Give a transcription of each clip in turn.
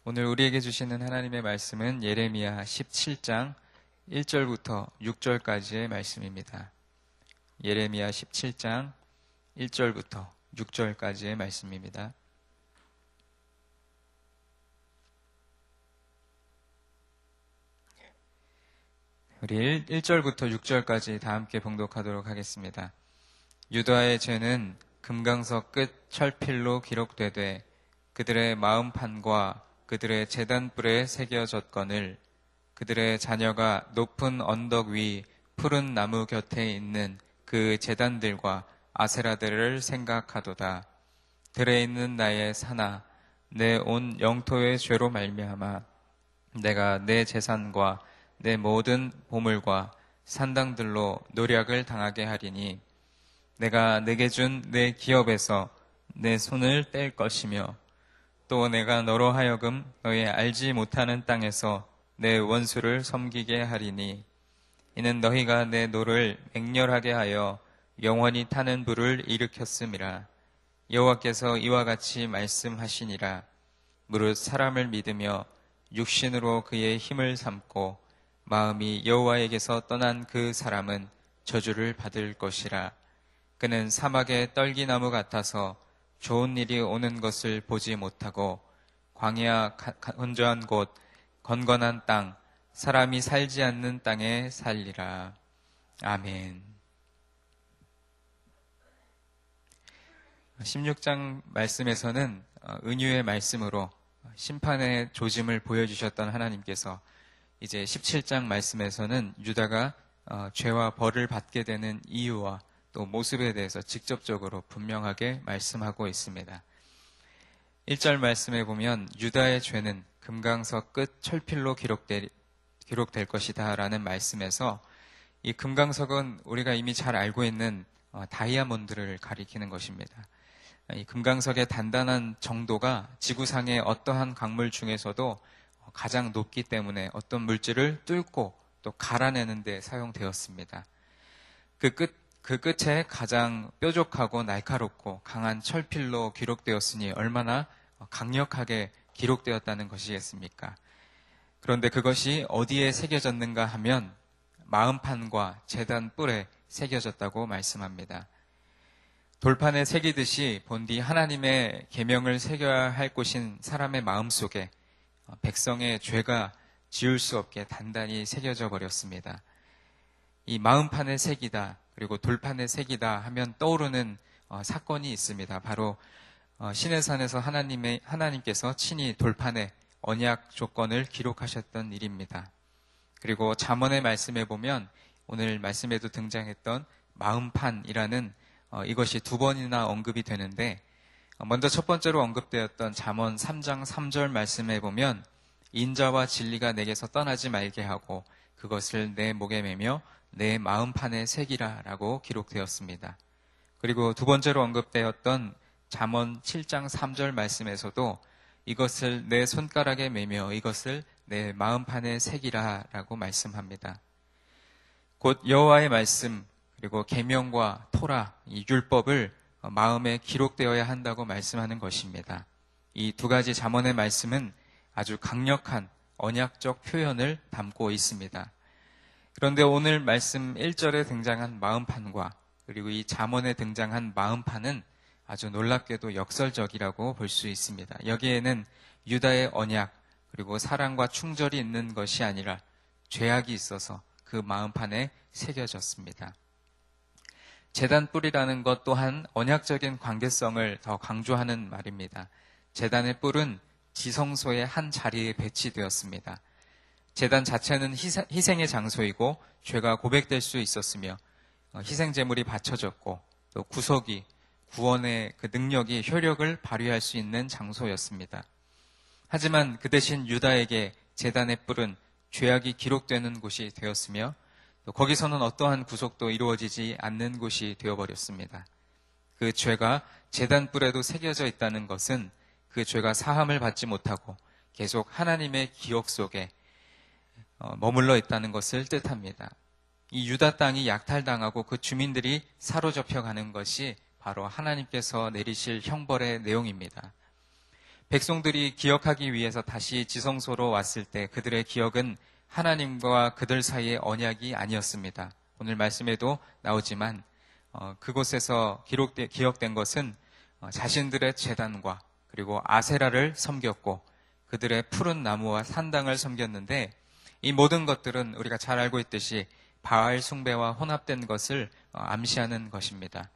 오늘 우리에게 주시는 하나님의 말씀은 예레미야 17장 1절부터 6절까지의 말씀입니다. 예레미야 17장 1절부터 6절까지의 말씀입니다. 우리 1절부터 6절까지 다 함께 봉독하도록 하겠습니다. 유다의 죄는 금강석 끝 철필로 기록되되 그들의 마음판과 그들의 제단뿔에 새겨졌거늘 그들의 자녀가 높은 언덕 위 푸른 나무 곁에 있는 그 제단들과 아세라들을 생각하도다. 들에 있는 나의 산아, 내 온 영토의 죄로 말미암아 내가 내 재산과 내 모든 보물과 산당들로 노략을 당하게 하리니 내가 내게 준 내 기업에서 내 손을 뗄 것이며 또 내가 너로 하여금 너의 알지 못하는 땅에서 내 원수를 섬기게 하리니 이는 너희가 내 노를 맹렬하게 하여 영원히 타는 불을 일으켰음이라. 여호와께서 이와 같이 말씀하시니라. 무릇 사람을 믿으며 육신으로 그의 힘을 삼고 마음이 여호와에게서 떠난 그 사람은 저주를 받을 것이라. 그는 사막의 떨기나무 같아서 좋은 일이 오는 것을 보지 못하고 광야 건조한 곳, 건건한 땅, 사람이 살지 않는 땅에 살리라. 아멘. 16장 말씀에서는 은유의 말씀으로 심판의 조짐을 보여주셨던 하나님께서 이제 17장 말씀에서는 유다가 죄와 벌을 받게 되는 이유와 또 모습에 대해서 직접적으로 분명하게 말씀하고 있습니다. 1절 말씀에 보면 유다의 죄는 금강석 끝 철필로 기록될 것이다 라는 말씀에서 이 금강석은 우리가 이미 잘 알고 있는 다이아몬드를 가리키는 것입니다. 이 금강석의 단단한 정도가 지구상의 어떠한 광물 중에서도 가장 높기 때문에 어떤 물질을 뚫고 또 갈아내는 데 사용되었습니다. 그 끝에 가장 뾰족하고 날카롭고 강한 철필로 기록되었으니 얼마나 강력하게 기록되었다는 것이겠습니까? 그런데 그것이 어디에 새겨졌는가 하면 마음판과 제단 뿔에 새겨졌다고 말씀합니다. 돌판에 새기듯이 본디 하나님의 계명을 새겨야 할 곳인 사람의 마음속에 백성의 죄가 지울 수 없게 단단히 새겨져 버렸습니다. 이 마음판에 새기다 그리고 돌판에 새기다 하면 떠오르는 사건이 있습니다. 바로 시내산에서 하나님께서 친히 돌판에 언약 조건을 기록하셨던 일입니다. 그리고 잠언의 말씀에 보면 오늘 말씀에도 등장했던 마음판이라는 이것이 두 번이나 언급이 되는데 먼저 첫 번째로 언급되었던 잠언 3장 3절 말씀에 보면 인자와 진리가 내게서 떠나지 말게 하고 그것을 내 목에 매며 내 마음판에 새기라 라고 기록되었습니다. 그리고 두 번째로 언급되었던 잠언 7장 3절 말씀에서도 이것을 내 손가락에 매며 이것을 내 마음판에 새기라 라고 말씀합니다. 곧 여호와의 말씀 그리고 계명과 토라, 이 율법을 마음에 기록되어야 한다고 말씀하는 것입니다. 이 두 가지 잠언의 말씀은 아주 강력한 언약적 표현을 담고 있습니다. 그런데 오늘 말씀 1절에 등장한 마음판과 그리고 이 잠언에 등장한 마음판은 아주 놀랍게도 역설적이라고 볼 수 있습니다. 여기에는 유다의 언약 그리고 사랑과 충절이 있는 것이 아니라 죄악이 있어서 그 마음판에 새겨졌습니다. 제단뿔이라는 것 또한 언약적인 관계성을 더 강조하는 말입니다. 제단의 뿔은 지성소의 한 자리에 배치되었습니다. 제단 자체는 희생의 장소이고 죄가 고백될 수 있었으며 희생 제물이 바쳐졌고 또 구속이 구원의 그 능력이 효력을 발휘할 수 있는 장소였습니다. 하지만 그 대신 유다에게 제단의 뿔은 죄악이 기록되는 곳이 되었으며 또 거기서는 어떠한 구속도 이루어지지 않는 곳이 되어버렸습니다. 그 죄가 제단 뿔에도 새겨져 있다는 것은 그 죄가 사함을 받지 못하고 계속 하나님의 기억 속에 머물러 있다는 것을 뜻합니다. 이 유다 땅이 약탈당하고 그 주민들이 사로잡혀가는 것이 바로 하나님께서 내리실 형벌의 내용입니다. 백성들이 기억하기 위해서 다시 지성소로 왔을 때 그들의 기억은 하나님과 그들 사이의 언약이 아니었습니다. 오늘 말씀에도 나오지만 그곳에서 기억된 것은 자신들의 제단과 그리고 아세라를 섬겼고 그들의 푸른 나무와 산당을 섬겼는데, 이 모든 것들은 우리가 잘 알고 있듯이 바알 숭배와 혼합된 것을 암시하는 것입니다.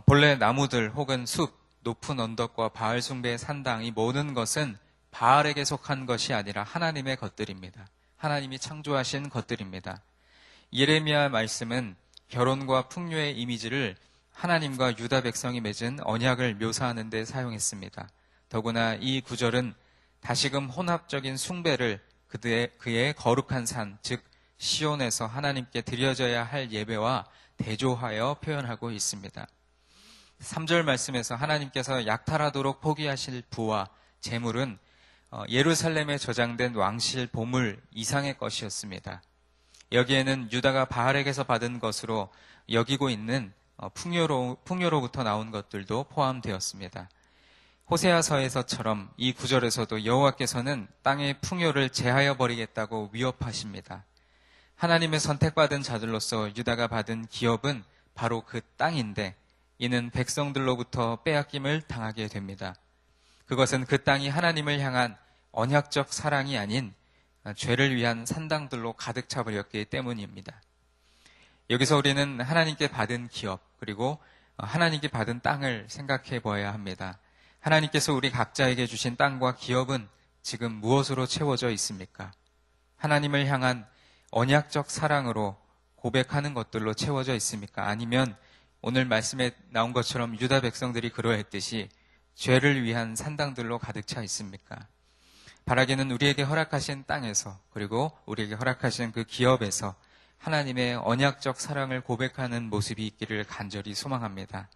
본래 나무들 혹은 숲, 높은 언덕과 바알 숭배의 산당, 이 모든 것은 바알에게 속한 것이 아니라 하나님의 것들입니다. 하나님이 창조하신 것들입니다. 예레미야 말씀은 결혼과 풍요의 이미지를 하나님과 유다 백성이 맺은 언약을 묘사하는 데 사용했습니다. 더구나 이 구절은 다시금 혼합적인 숭배를 그의 거룩한 산, 즉 시온에서 하나님께 드려져야 할 예배와 대조하여 표현하고 있습니다. 3절 말씀에서 하나님께서 약탈하도록 포기하실 부와 재물은 예루살렘에 저장된 왕실 보물 이상의 것이었습니다. 여기에는 유다가 바알에게서 받은 것으로 여기고 있는 풍요로부터 나온 것들도 포함되었습니다. 호세아서에서처럼 이 구절에서도 여호와께서는 땅의 풍요를 제하여 버리겠다고 위협하십니다. 하나님의 선택받은 자들로서 유다가 받은 기업은 바로 그 땅인데, 이는 백성들로부터 빼앗김을 당하게 됩니다. 그것은 그 땅이 하나님을 향한 언약적 사랑이 아닌 죄를 위한 산당들로 가득 차버렸기 때문입니다. 여기서 우리는 하나님께 받은 기업, 그리고 하나님께 받은 땅을 생각해 보아야 합니다. 하나님께서 우리 각자에게 주신 땅과 기업은 지금 무엇으로 채워져 있습니까? 하나님을 향한 언약적 사랑으로 고백하는 것들로 채워져 있습니까? 아니면 오늘 말씀에 나온 것처럼 유다 백성들이 그러했듯이 죄를 위한 산당들로 가득 차 있습니까? 바라기는 우리에게 허락하신 땅에서, 그리고 우리에게 허락하신 그 기업에서 하나님의 언약적 사랑을 고백하는 모습이 있기를 간절히 소망합니다.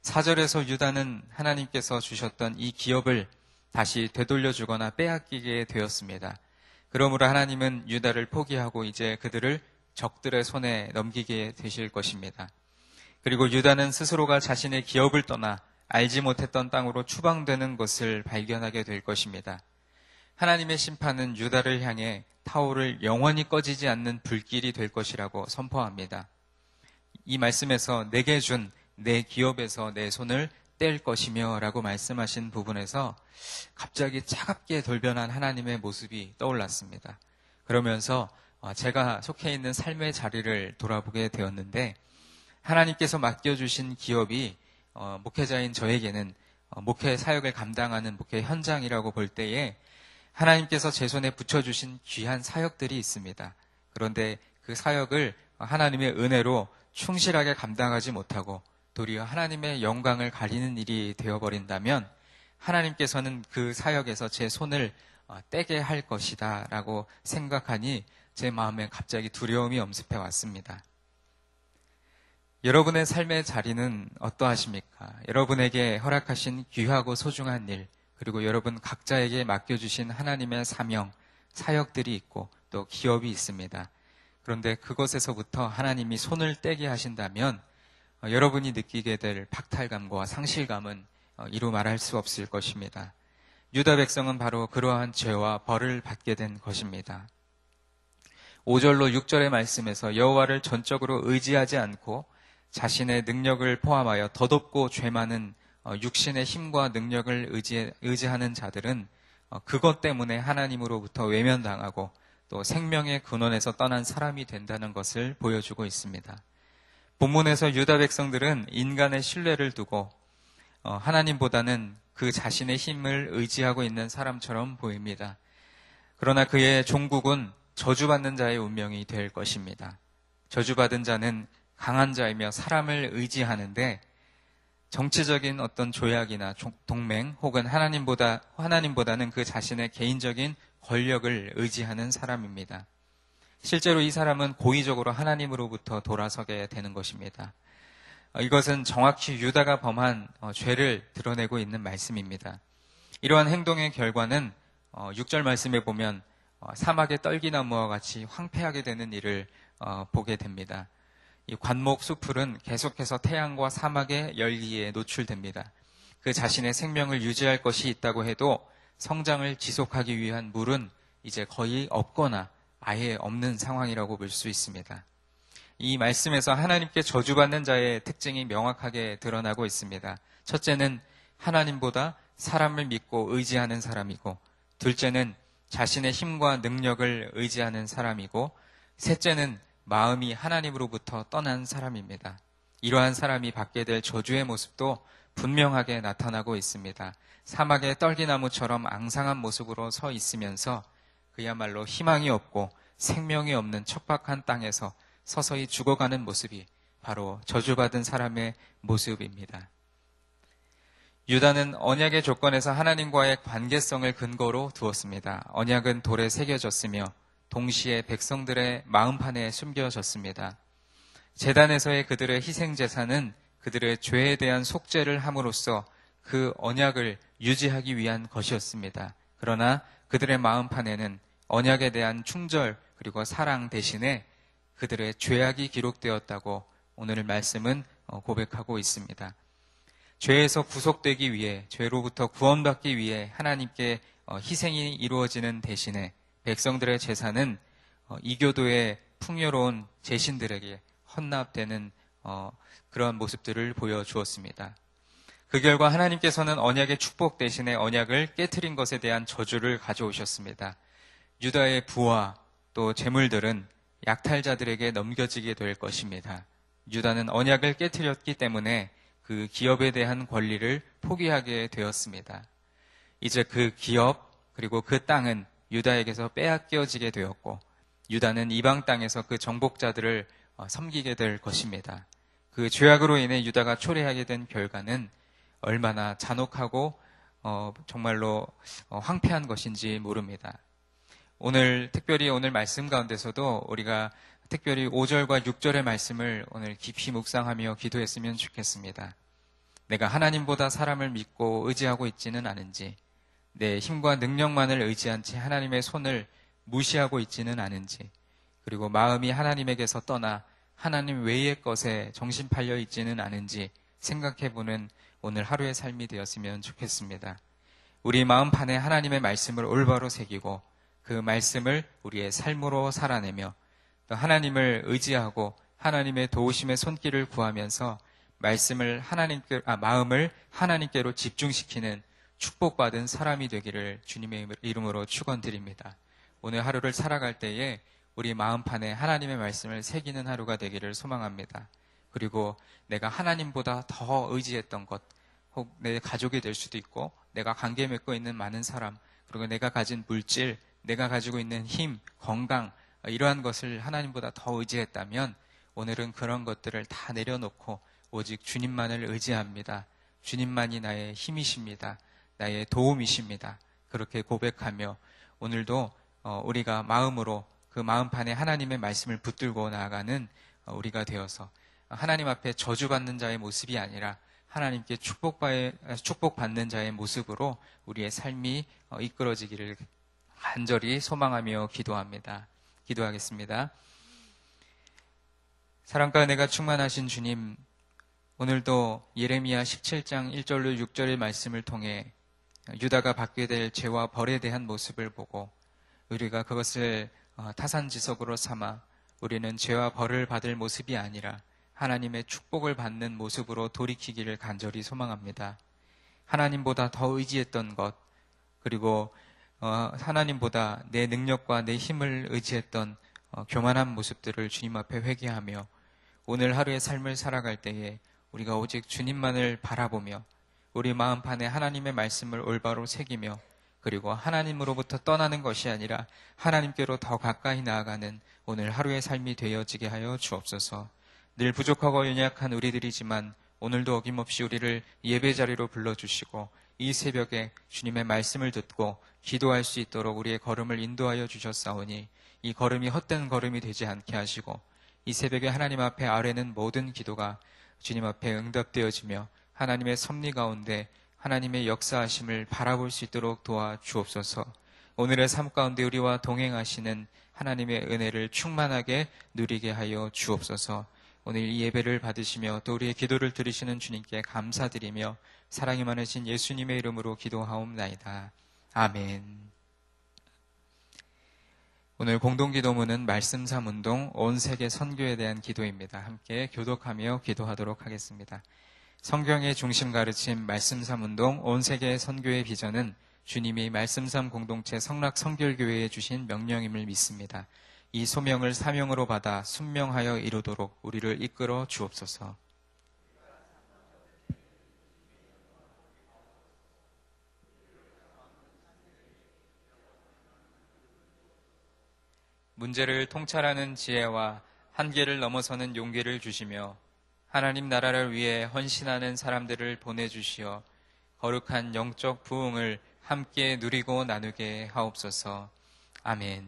4절에서 유다는 하나님께서 주셨던 이 기업을 다시 되돌려주거나 빼앗기게 되었습니다. 그러므로 하나님은 유다를 포기하고 이제 그들을 적들의 손에 넘기게 되실 것입니다. 그리고 유다는 스스로가 자신의 기업을 떠나 알지 못했던 땅으로 추방되는 것을 발견하게 될 것입니다. 하나님의 심판은 유다를 향해 타오를 영원히 꺼지지 않는 불길이 될 것이라고 선포합니다. 이 말씀에서 내게 준 내 기업에서 내 손을 뗄 것이며 라고 말씀하신 부분에서 갑자기 차갑게 돌변한 하나님의 모습이 떠올랐습니다. 그러면서 제가 속해 있는 삶의 자리를 돌아보게 되었는데, 하나님께서 맡겨주신 기업이 목회자인 저에게는 목회 사역을 감당하는 목회 현장이라고 볼 때에 하나님께서 제 손에 붙여주신 귀한 사역들이 있습니다. 그런데 그 사역을 하나님의 은혜로 충실하게 감당하지 못하고 도리어 하나님의 영광을 가리는 일이 되어버린다면 하나님께서는 그 사역에서 제 손을 떼게 할 것이다 라고 생각하니 제 마음에 갑자기 두려움이 엄습해 왔습니다. 여러분의 삶의 자리는 어떠하십니까? 여러분에게 허락하신 귀하고 소중한 일, 그리고 여러분 각자에게 맡겨주신 하나님의 사명, 사역들이 있고 또 기업이 있습니다. 그런데 그것에서부터 하나님이 손을 떼게 하신다면 여러분이 느끼게 될 박탈감과 상실감은 이루 말할 수 없을 것입니다. 유다 백성은 바로 그러한 죄와 벌을 받게 된 것입니다. 5절로 6절의 말씀에서 여호와를 전적으로 의지하지 않고 자신의 능력을 포함하여 덧없고 죄 많은 육신의 힘과 능력을 의지하는 자들은 그것 때문에 하나님으로부터 외면당하고 또 생명의 근원에서 떠난 사람이 된다는 것을 보여주고 있습니다. 본문에서 유다 백성들은 인간의 신뢰를 두고 하나님보다는 그 자신의 힘을 의지하고 있는 사람처럼 보입니다. 그러나 그의 종국은 저주받는 자의 운명이 될 것입니다. 저주받은 자는 강한 자이며 사람을 의지하는데 정치적인 어떤 조약이나 동맹 혹은 하나님보다는 그 자신의 개인적인 권력을 의지하는 사람입니다. 실제로 이 사람은 고의적으로 하나님으로부터 돌아서게 되는 것입니다. 이것은 정확히 유다가 범한 죄를 드러내고 있는 말씀입니다. 이러한 행동의 결과는 6절 말씀에 보면 사막의 떨기나무와 같이 황폐하게 되는 일을 보게 됩니다. 이 관목 수풀은 계속해서 태양과 사막의 열기에 노출됩니다. 그 자신의 생명을 유지할 것이 있다고 해도 성장을 지속하기 위한 물은 이제 거의 없거나 아예 없는 상황이라고 볼 수 있습니다. 이 말씀에서 하나님께 저주받는 자의 특징이 명확하게 드러나고 있습니다. 첫째는 하나님보다 사람을 믿고 의지하는 사람이고, 둘째는 자신의 힘과 능력을 의지하는 사람이고, 셋째는 마음이 하나님으로부터 떠난 사람입니다. 이러한 사람이 받게 될 저주의 모습도 분명하게 나타나고 있습니다. 사막의 떨기나무처럼 앙상한 모습으로 서 있으면서 그야말로 희망이 없고 생명이 없는 척박한 땅에서 서서히 죽어가는 모습이 바로 저주받은 사람의 모습입니다. 유다는 언약의 조건에서 하나님과의 관계성을 근거로 두었습니다. 언약은 돌에 새겨졌으며 동시에 백성들의 마음판에 숨겨졌습니다. 제단에서의 그들의 희생 제사는 그들의 죄에 대한 속죄를 함으로써 그 언약을 유지하기 위한 것이었습니다. 그러나 그들의 마음판에는 언약에 대한 충절 그리고 사랑 대신에 그들의 죄악이 기록되었다고 오늘 말씀은 고백하고 있습니다. 죄에서 구속되기 위해, 죄로부터 구원받기 위해 하나님께 희생이 이루어지는 대신에 백성들의 제사는 이교도의 풍요로운 제신들에게 헌납되는 그러한 모습들을 보여주었습니다. 그 결과 하나님께서는 언약의 축복 대신에 언약을 깨트린 것에 대한 저주를 가져오셨습니다. 유다의 부와 또 재물들은 약탈자들에게 넘겨지게 될 것입니다. 유다는 언약을 깨트렸기 때문에 그 기업에 대한 권리를 포기하게 되었습니다. 이제 그 기업 그리고 그 땅은 유다에게서 빼앗겨지게 되었고, 유다는 이방 땅에서 그 정복자들을 섬기게 될 것입니다. 그 죄악으로 인해 유다가 초래하게 된 결과는 얼마나 잔혹하고 정말로 황폐한 것인지 모릅니다. 특별히 오늘 말씀 가운데서도 우리가 특별히 5절과 6절의 말씀을 오늘 깊이 묵상하며 기도했으면 좋겠습니다. 내가 하나님보다 사람을 믿고 의지하고 있지는 않은지, 내 힘과 능력만을 의지한 채 하나님의 손을 무시하고 있지는 않은지, 그리고 마음이 하나님에게서 떠나 하나님 외의 것에 정신 팔려 있지는 않은지 생각해보는 오늘 하루의 삶이 되었으면 좋겠습니다. 우리 마음판에 하나님의 말씀을 올바로 새기고 그 말씀을 우리의 삶으로 살아내며 또 하나님을 의지하고 하나님의 도우심의 손길을 구하면서 마음을 하나님께로 집중시키는 축복받은 사람이 되기를 주님의 이름으로 축원드립니다. 오늘 하루를 살아갈 때에 우리 마음판에 하나님의 말씀을 새기는 하루가 되기를 소망합니다. 그리고 내가 하나님보다 더 의지했던 것, 혹 내 가족이 될 수도 있고 내가 관계 맺고 있는 많은 사람, 그리고 내가 가진 물질, 내가 가지고 있는 힘, 건강, 이러한 것을 하나님보다 더 의지했다면 오늘은 그런 것들을 다 내려놓고 오직 주님만을 의지합니다. 주님만이 나의 힘이십니다. 나의 도움이십니다. 그렇게 고백하며 오늘도 우리가 마음으로 그 마음판에 하나님의 말씀을 붙들고 나아가는 우리가 되어서 하나님 앞에 저주받는 자의 모습이 아니라 하나님께 축복받는 자의 모습으로 우리의 삶이 이끌어지기를 간절히 소망하며 기도합니다. 기도하겠습니다. 사랑과 은혜가 충만하신 주님, 오늘도 예레미야 17장 1절로 6절의 말씀을 통해 유다가 받게 될 죄와 벌에 대한 모습을 보고 우리가 그것을 타산지석으로 삼아 우리는 죄와 벌을 받을 모습이 아니라 하나님의 축복을 받는 모습으로 돌이키기를 간절히 소망합니다. 하나님보다 더 의지했던 것, 그리고 하나님보다 내 능력과 내 힘을 의지했던 교만한 모습들을 주님 앞에 회개하며 오늘 하루의 삶을 살아갈 때에 우리가 오직 주님만을 바라보며 우리 마음판에 하나님의 말씀을 올바로 새기며 그리고 하나님으로부터 떠나는 것이 아니라 하나님께로 더 가까이 나아가는 오늘 하루의 삶이 되어지게 하여 주옵소서. 늘 부족하고 연약한 우리들이지만 오늘도 어김없이 우리를 예배 자리로 불러주시고 이 새벽에 주님의 말씀을 듣고 기도할 수 있도록 우리의 걸음을 인도하여 주셨사오니 이 걸음이 헛된 걸음이 되지 않게 하시고 이 새벽에 하나님 앞에 아뢰는 모든 기도가 주님 앞에 응답되어지며 하나님의 섭리 가운데 하나님의 역사하심을 바라볼 수 있도록 도와주옵소서. 오늘의 삶 가운데 우리와 동행하시는 하나님의 은혜를 충만하게 누리게 하여 주옵소서. 오늘 이 예배를 받으시며 또 우리의 기도를 들으시는 주님께 감사드리며 사랑이 많으신 예수님의 이름으로 기도하옵나이다. 아멘. 오늘 공동기도문은 말씀 삼운동 온 세계 선교에 대한 기도입니다. 함께 교독하며 기도하도록 하겠습니다. 성경의 중심 가르침 말씀 삼운동 온 세계 선교의 비전은 주님이 말씀 삼 공동체 성락 성결교회에 주신 명령임을 믿습니다. 이 소명을 사명으로 받아 순명하여 이루도록 우리를 이끌어 주옵소서. 문제를 통찰하는 지혜와 한계를 넘어서는 용기를 주시며 하나님 나라를 위해 헌신하는 사람들을 보내주시어 거룩한 영적 부흥을 함께 누리고 나누게 하옵소서. 아멘.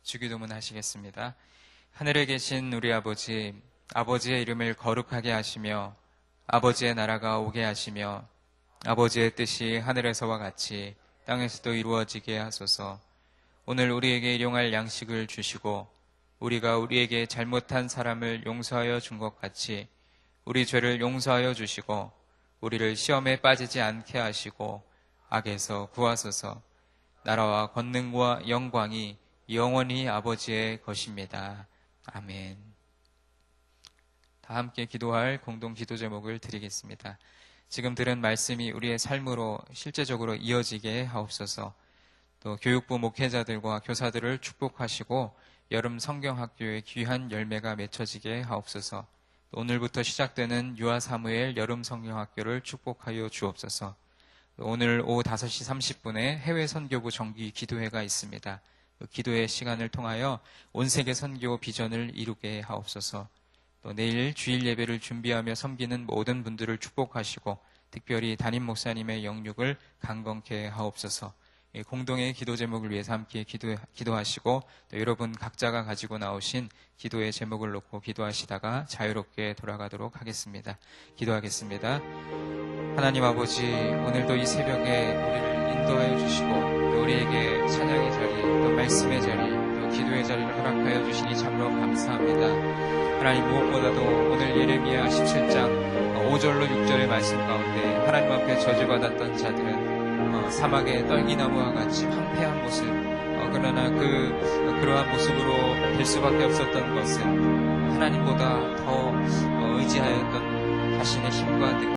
주기도문 하시겠습니다. 하늘에 계신 우리 아버지, 아버지의 이름을 거룩하게 하시며 아버지의 나라가 오게 하시며 아버지의 뜻이 하늘에서와 같이 땅에서도 이루어지게 하소서. 오늘 우리에게 일용할 양식을 주시고 우리가 우리에게 잘못한 사람을 용서하여 준 것 같이 우리 죄를 용서하여 주시고 우리를 시험에 빠지지 않게 하시고 악에서 구하소서. 나라와 권능과 영광이 영원히 아버지의 것입니다. 아멘. 다 함께 기도할 공동 기도 제목을 드리겠습니다. 지금 들은 말씀이 우리의 삶으로 실제적으로 이어지게 하옵소서. 또 교육부 목회자들과 교사들을 축복하시고 여름 성경학교의 귀한 열매가 맺혀지게 하옵소서. 오늘부터 시작되는 유아 사무엘 여름 성경학교를 축복하여 주옵소서. 오늘 오후 5시 30분에 해외 선교부 정기 기도회가 있습니다. 그 기도회 시간을 통하여 온 세계 선교 비전을 이루게 하옵소서. 또 내일 주일 예배를 준비하며 섬기는 모든 분들을 축복하시고 특별히 담임 목사님의 영육을 강건케 하옵소서. 공동의 기도 제목을 위해서 함께 기도하시고 또 여러분 각자가 가지고 나오신 기도의 제목을 놓고 기도하시다가 자유롭게 돌아가도록 하겠습니다. 기도하겠습니다. 하나님 아버지, 오늘도 이 새벽에 우리를 인도하여 주시고 또 우리에게 찬양의 자리, 또 말씀의 자리, 또 기도의 자리를 허락하여 주시니 참으로 감사합니다. 하나님 무엇보다도 오늘 예레미야 17장 5절로 6절의 말씀 가운데 하나님 앞에 저주받았던 자들은 사막의 떨기나무와 같이 황폐한 모습, 그러나 그러한 모습으로 될 수밖에 없었던 것은 하나님보다 더 의지하였던 자신의 힘과 능력,